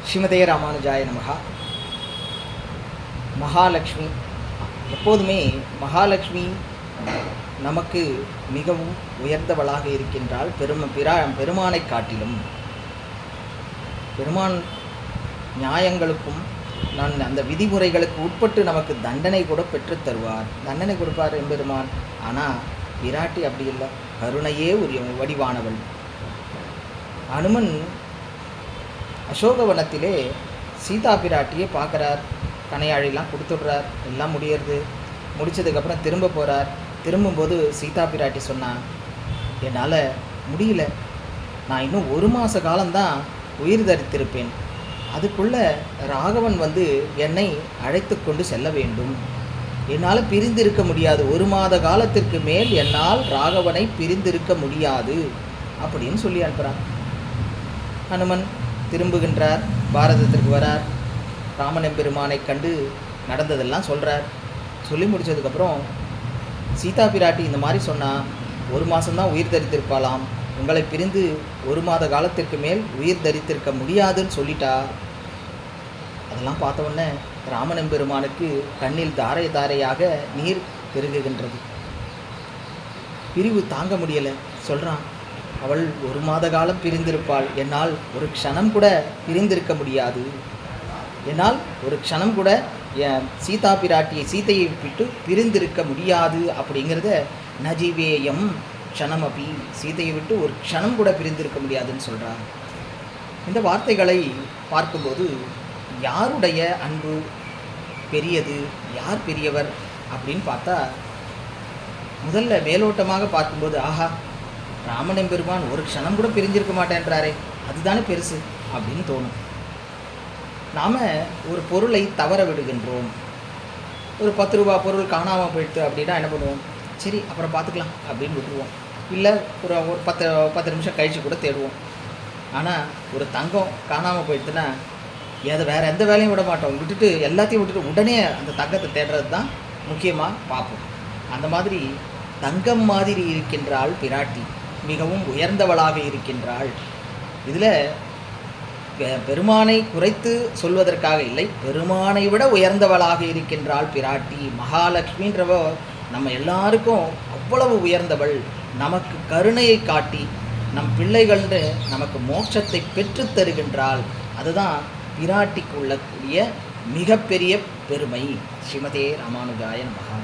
ஸ்ரீமதே ராமானுஜாய நமகா. மகாலட்சுமி, எப்போதுமே மகாலட்சுமி நமக்கு மிகவும் உயர்ந்தவளாக இருக்கின்றாள். பெருமானை காட்டிலும் பெருமான் நியாயங்களுக்கும் அந்த விதிமுறைகளுக்கு உட்பட்டு நமக்கு தண்டனை கூட பெற்று தருவார், தண்டனை கொடுப்பார் எம்பெருமான். ஆனால் பிராட்டி அப்படி இல்லை, கருணையே ஒரு வடிவானவள். அனுமன் அசோகவனத்திலே சீதா பிராட்டியை பார்க்குறார், கனையாழிலாம் கொடுத்துட்றார், எல்லாம் முடித்ததுக்கப்புறம் திரும்ப போகிறார். திரும்பும்போது சீதா பிராட்டி சொன்னான், என்னால் முடியல, நான் இன்னும் 1 மாத காலம்தான் உயிர் தரித்திருப்பேன், அதுக்குள்ளே ராகவன் என்னை அழைத்து கொண்டு செல்ல வேண்டும், என்னால் பிரிந்திருக்க முடியாது, 1 மாத காலத்திற்கு மேல் என்னால் ராகவனை பிரிந்திருக்க முடியாது அப்படின்னு சொல்லி அனுப்புகிறான். ஹனுமன் திரும்புகின்றார், பாரதத்திற்கு வரார், ராமன் எம்பெருமானை கண்டு நடந்ததெல்லாம் சொல்கிறார். சொல்லி முடித்ததுக்கப்புறம் சீதா பிராட்டி இந்த மாதிரி சொன்னால், 1 மாதம்தான் உயிர் தரித்திருப்பாளாம், உங்களை பிரிந்து 1 மாத காலத்திற்கு மேல் உயிர் தரித்திருக்க முடியாதுன்னு சொல்லிட்டா. அதெல்லாம் பார்த்த உடனே ராமன் எம்பெருமானுக்கு கண்ணில் தாரை தாரையாக நீர் பெருகுகின்றது. பிரிவு தாங்க முடியலை, சொல்கிறான், அவள் 1 மாத காலம் பிரிந்திருப்பாள், என்னால் ஒரு க்ஷணம் கூட பிரிந்திருக்க முடியாது, என்னால் ஒரு க்ஷணம் கூட என் சீதா பிராட்டியை சீதையை விட்டு பிரிந்திருக்க முடியாது அப்படிங்கிறத நஜீவேயம் க்ஷணம் அப்படி, சீதையை விட்டு ஒரு க்ஷணம் கூட பிரிந்திருக்க முடியாதுன்னு சொல்கிறார். இந்த வார்த்தைகளை பார்க்கும்போது யாருடைய அன்பு பெரியது, யார் பெரியவர் அப்படின்னு பார்த்தா, முதல்ல மேலோட்டமாக பார்க்கும்போது ஆஹா, ராமன் எம்பெருமான் ஒரு க்ஷணம் கூட பிரிஞ்சிருக்க மாட்டேன்றாரே, அதுதானே பெருசு அப்படின்னு தோணும். நாம் ஒரு பொருளை தவற விடுகின்றோம். ஒரு 10 ரூபா பொருள் காணாமல் போயிடுது அப்படின்னா என்ன பண்ணுவோம், சரி அப்புறம் பார்த்துக்கலாம் அப்படின்னு விட்டுருவோம். இல்லை ஒரு 10 நிமிஷம் கழித்து கூட தேடுவோம். ஆனால் ஒரு தங்கம் காணாமல் போயிடுதுன்னா வேறு எந்த வேலையும் விட மாட்டோம், எல்லாத்தையும் விட்டுட்டு உடனே அந்த தங்கத்தை தேடுறது தான் முக்கியமாக பார்ப்போம். அந்த மாதிரி தங்கம் மாதிரி இருக்கின்றாள் பிராட்டி, மிகவும் உயர்ந்தவளாக இருக்கின்றாள். இதில் பெருமானை குறைத்து சொல்வதற்காக இல்லை, பெருமானை விட உயர்ந்தவளாக இருக்கின்றாள் பிராட்டி. மகாலட்சுமின்றவ நம்ம எல்லாருக்கும் அவ்வளவு உயர்ந்தவள். நமக்கு கருணையை காட்டி நம் பிள்ளைகள்னு நமக்கு மோட்சத்தை பெற்று தருகின்றாள். அதுதான் பிராட்டிக்கு உள்ளக்கூடிய மிகப்பெரிய பெருமை. ஸ்ரீமதே ராமானுஜாய நமஹா.